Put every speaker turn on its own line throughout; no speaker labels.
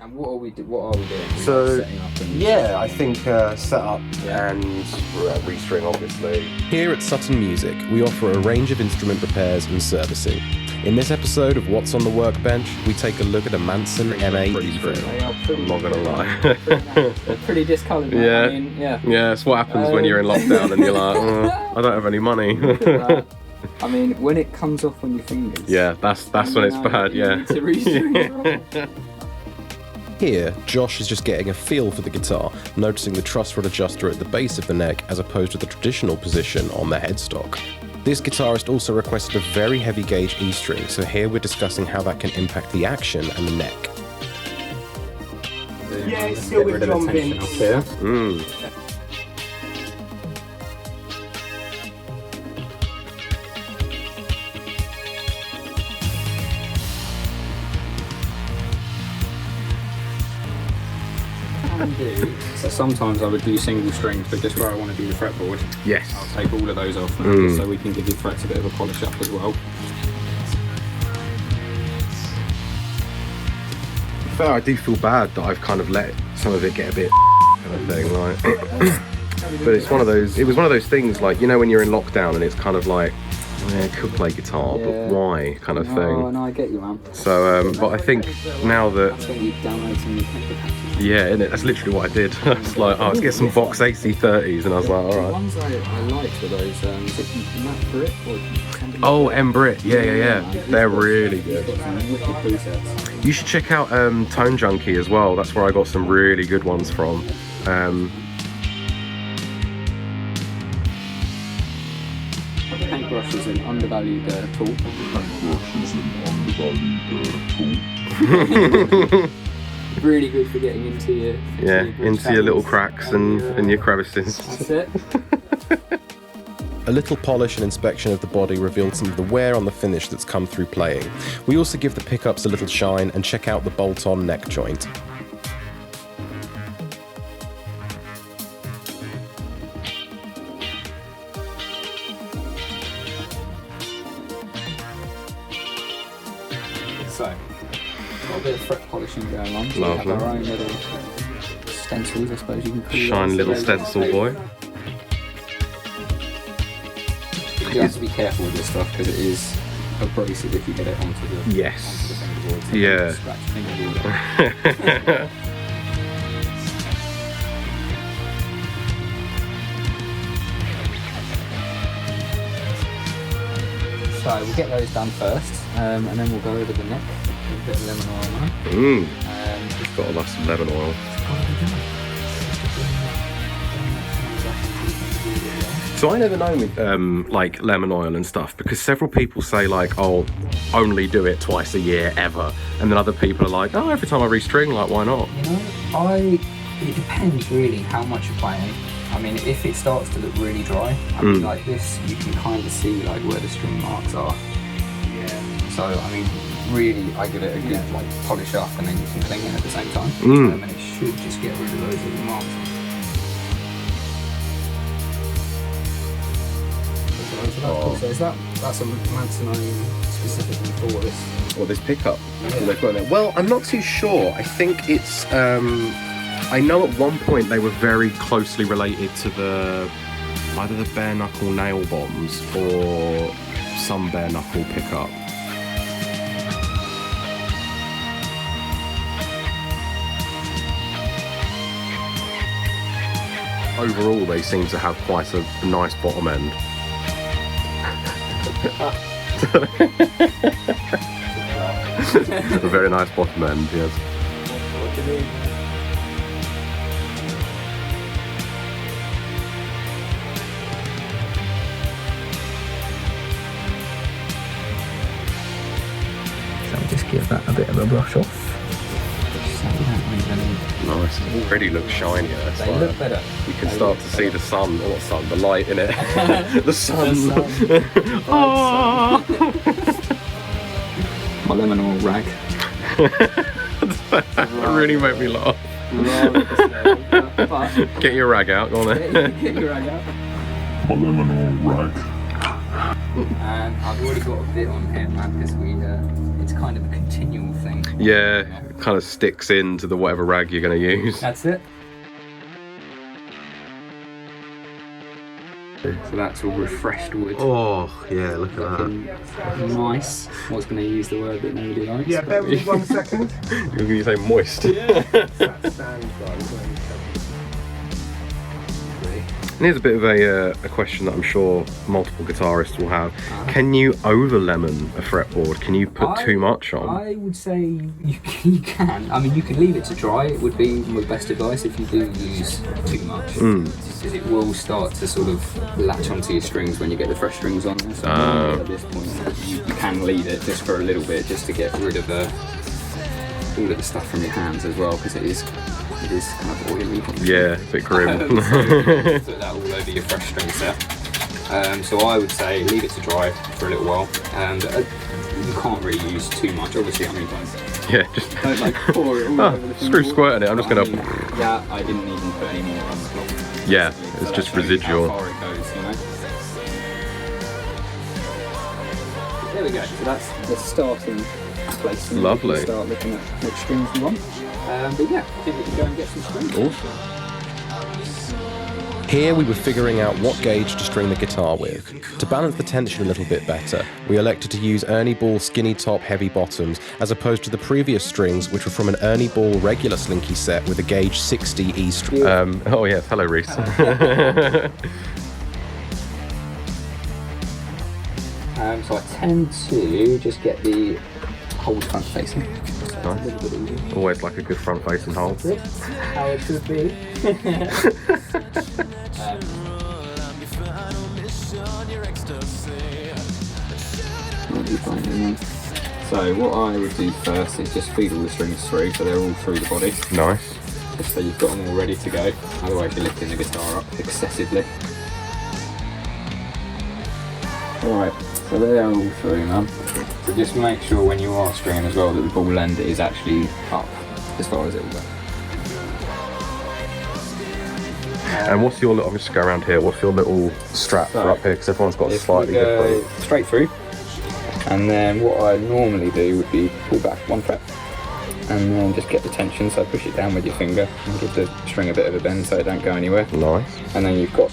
And what are we doing?
So,
Setting up and
yeah, I think set up and restring, obviously.
Here at Sutton Music, we offer a range of instrument repairs and servicing. In this episode of What's on the Workbench, we take a look at a Manson MA EVO.
They are pretty,
I'm not gonna lie.
they're pretty discoloured.
Yeah.
I mean, yeah.
Yeah, it's what happens when you're in lockdown and you're like, I don't have any money.
Look at that. I mean, when it comes off on your fingers.
Yeah, that's when it's bad,
you
yeah.
need to restring.
Here, Josh is just getting a feel for the guitar, noticing the truss rod adjuster at the base of the neck as opposed to the traditional position on the headstock. This guitarist also requested a very heavy gauge E string, so here we're discussing how that can impact the action and the neck.
Yeah, it's still with John Vince.
Here. So sometimes I would do single strings, but just where I want to do the fretboard,
Yes.
I'll take all of those off now, just so we can give your frets a bit of a polish up as well.
Fair, I do feel bad that I've kind of let some of it get a bit kind of thing, like. But it's one of those. It was one of those things, like, you know, when you're in lockdown and it's kind of like, I could play guitar,
Yeah.
but why, kind of
Oh,
thing.
no, I get you, man.
So, but I think now
I
that,
think you download some new KEMPER patches.
yeah, innit, that's literally what I did. I was like, oh, let's get some Vox AC30s, and I was like, all
The
right.
ones I liked were those, is it Matt Brit or something?
Oh, M Brit, yeah. They're really good.
Got some wicked presets.
You should check out Tone Junkie as well. That's where I got some really good ones from.
Paintbrush is an undervalued tool. Really good for getting into your
into your little cracks and your crevices.
That's it.
A little polish and inspection of the body revealed some of the wear on the finish that's come through playing. We also give the pickups a little shine and check out the bolt-on neck joint.
So, got a bit of fret polishing going on. So we have
Lovely.
our own little stencils, I suppose you can call it.
Shiny little stencil boy.
You have to be careful with this stuff because it is abrasive if you get it onto the
Yes.
fingerboard. So
Yeah.
you scratch your fingerboard. So we'll get those done first, and then we'll go over the neck with a bit of lemon oil on it.
Just gotta love some lemon oil. So I never know with like lemon oil and stuff, because several people say like, oh, only do it twice a year ever, and then other people are like, oh, every time I restring, like, why not?
You know, it depends really how much you're playing. I mean, if it starts to look really dry, I mean, like this, you can kind of see like where the string marks are. Yeah. So I mean, really, I give it a good like polish up, and then you can clean it at the same time, and it should just get rid of those little marks. So is that's a Manson owned specifically for this?
Or this pickup.
Yeah.
Well, I'm not too sure. I think it's. I know at one point they were very closely related to either the bare knuckle nail bombs or some bare knuckle pickup. Overall, they seem to have quite a nice bottom end. A very nice bottom end, yes.
So I'll just give that a bit of a brush off.
Nice. It already looks shinier. It's
They
like,
look better.
you can start to see the sun, or not sun, the light in it. The sun. Oh.
My lemon oil rag.
That really made me laugh. Get your rag out, go on then.
Get your rag out.
My lemon oil rag.
I've already got a bit on here, man, because it's kind of a continual thing.
Yeah, it kind of sticks into the whatever rag you're going to use.
That's it. So that's all refreshed wood.
Oh, yeah, look at that.
Nice. I was going to use the word that nobody likes.
Yeah, bear with me 1 second.
You're going to say moist.
Yeah.
And here's a bit of a question that I'm sure multiple guitarists will have. Can you over lemon a fretboard? Can you put too much on?
I would say you can. I mean, you can leave it to dry. It would be my best advice if you do use too much. Because it will start to sort of latch onto your strings when you get the fresh strings on there. So at this point, you can leave it just for a little bit, just to get rid of all of the stuff from your hands as well, because it is kind of oily.
Yeah, a bit grim.
So put that all over your fresh string set. So I would say leave it to dry for a little while. You can't really use too much, obviously. I mean,
Yeah, just
don't like pour it all over the
screw
fingerboard.
squirting it. I'm just gonna.
Yeah, I didn't even put any more on the clock.
Yeah,
So
it's
that
just
shows you
residual.
How far it goes, you know. There we go. So that's the starting place. And
Lovely.
We can start looking at which strings we want. But yeah, I think we can go and get some strings.
Awesome.
Here we were figuring out what gauge to string the guitar with. To balance the tension a little bit better, we elected to use Ernie Ball skinny top heavy bottoms as opposed to the previous strings which were from an Ernie Ball regular slinky set with a gauge 60 E string.
Oh yes, hello Reese.
So I tend to just get the whole front facing. A little bit easier.
Always like a good front facing hole.
How it should be. So what I would do first is just feed all the strings through, so they're all through the body.
Nice.
Just so you've got them all ready to go. Otherwise you're lifting the guitar up excessively. Alright, so they're all through, man. So just make sure when you are stringing as well that the ball end is actually up as far as it will go.
And what's your little, I'm just going around here, what's your little strap for up here? Because everyone's got a
If
slightly
we go
different.
straight through, and then what I normally do would be pull back 1 fret, and then just get the tension, so push it down with your finger and give the string a bit of a bend so it don't go anywhere.
Nice.
And then you've got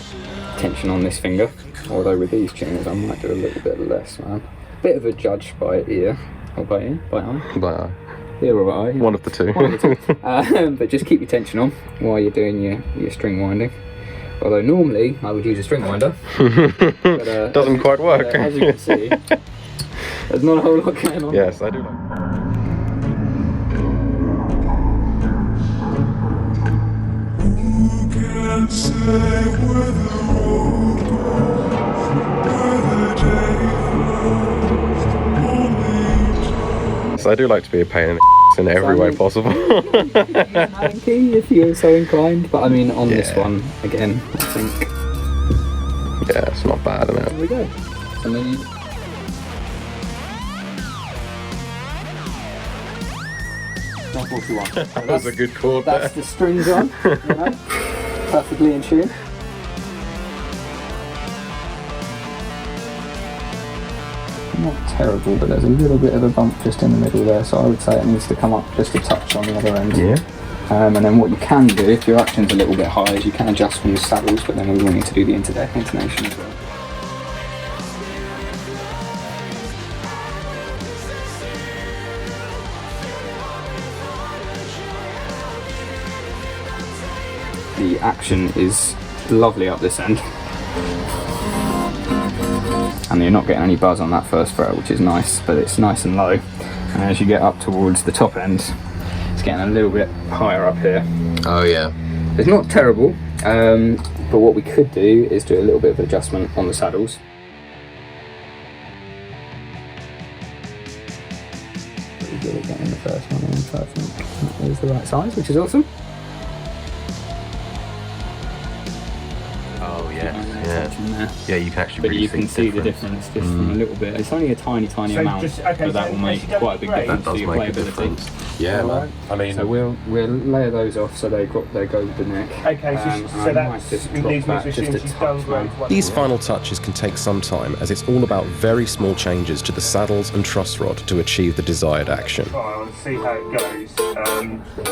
tension on this finger, although with these tuners I might do a little bit less, man. Bit of a judge by ear, or by ear, by eye.
But,
Ear or eye.
one of the two.
One of the two. But just keep your tension on while you're doing your string winding. Although normally I would use a string winder. But,
Doesn't quite work.
As you can see, there's not a whole lot going on.
Yes, I do like. So I do like to be a pain in the in every way possible.
Allen key if you're so inclined, but I mean on this
Yeah.
one again, I think
Yeah, it's not bad, isn't
there
it?
we go. And then you that's what you want.
That was a good chord there.
That's the strings on, you know, perfectly in tune. Not terrible, but there's a little bit of a bump just in the middle there, so I would say it needs to come up just a touch on the other end.
Yeah.
And then what you can do, if your action's a little bit high, is you can adjust from the saddles, but then we will need to do the intonation as well. The action is lovely up this end. And you're not getting any buzz on that first fret, which is nice, but it's nice and low. And as you get up towards the top end, it's getting a little bit higher up here.
Oh yeah.
It's not terrible, but what we could do is do a little bit of adjustment on the saddles. Pretty good at getting the first one in perfect. That is the right size, which is awesome.
Oh yeah.
Tension there.
Yeah, you can actually
But
really
you can see the
difference.
difference just from a little bit. It's only a tiny amount, but that will make quite a big difference to your playability.
Yeah,
Alright.
I mean,
So we'll layer those off so they go with the neck.
Okay, so that's
just
leads
drop
me
that
to
just
assume
a
she's done
touch,
grade
man.
one.
these final touches can take some time, as it's all about very small changes to the saddles and truss rod to achieve the desired action.
Trial and see how it goes,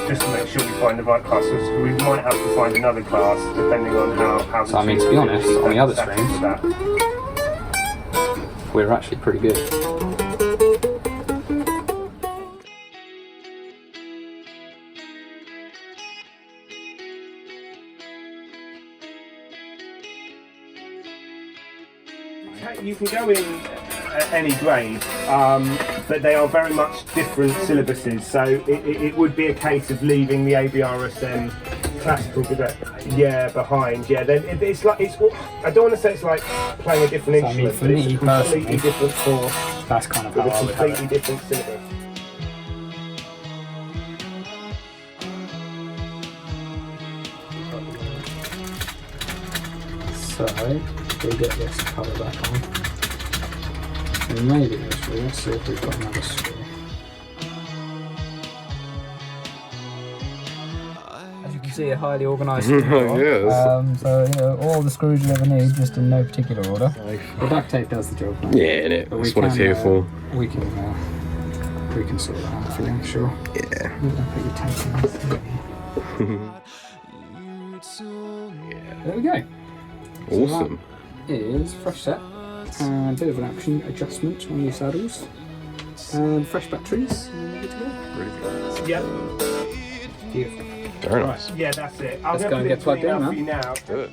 just to make sure we find the right class. So we might have to find another class depending on how.
So I mean, to be honest, on the other strings,
with that.
we're actually pretty good.
You can go in at any grade, but they are very much different syllabuses. So it would be a case of leaving the ABRSM classical behind. Yeah, then it's like I don't want to say it's like playing a different
So, I mean,
instrument,
for
but it's
me
a completely
personally,
different course
That's kind of
with
how
a
I would have
completely
it.
different syllabus.
So we'll get this cover back on. And maybe this will. Let's see if we've got another screw. As you can see, a highly organised screw drawer.
Yes.
So you know, all the screws you ever need, just in no particular order. The duct tape does the job. Right?
Yeah, innit?
But
That's what it's here for.
We can sort that out for you, I'm sure.
Yeah.
You're gonna put your tape in there. There we go.
Awesome.
So that is fresh set, a bit of an action adjustment on your saddles, and fresh batteries, and we're good to go.
Really good.
Yeah,
Beautiful.
Very nice.
yeah, that's it. I'll
Let's
go
go and
put
get
it
plugged in,
for
man.
you now.
Good.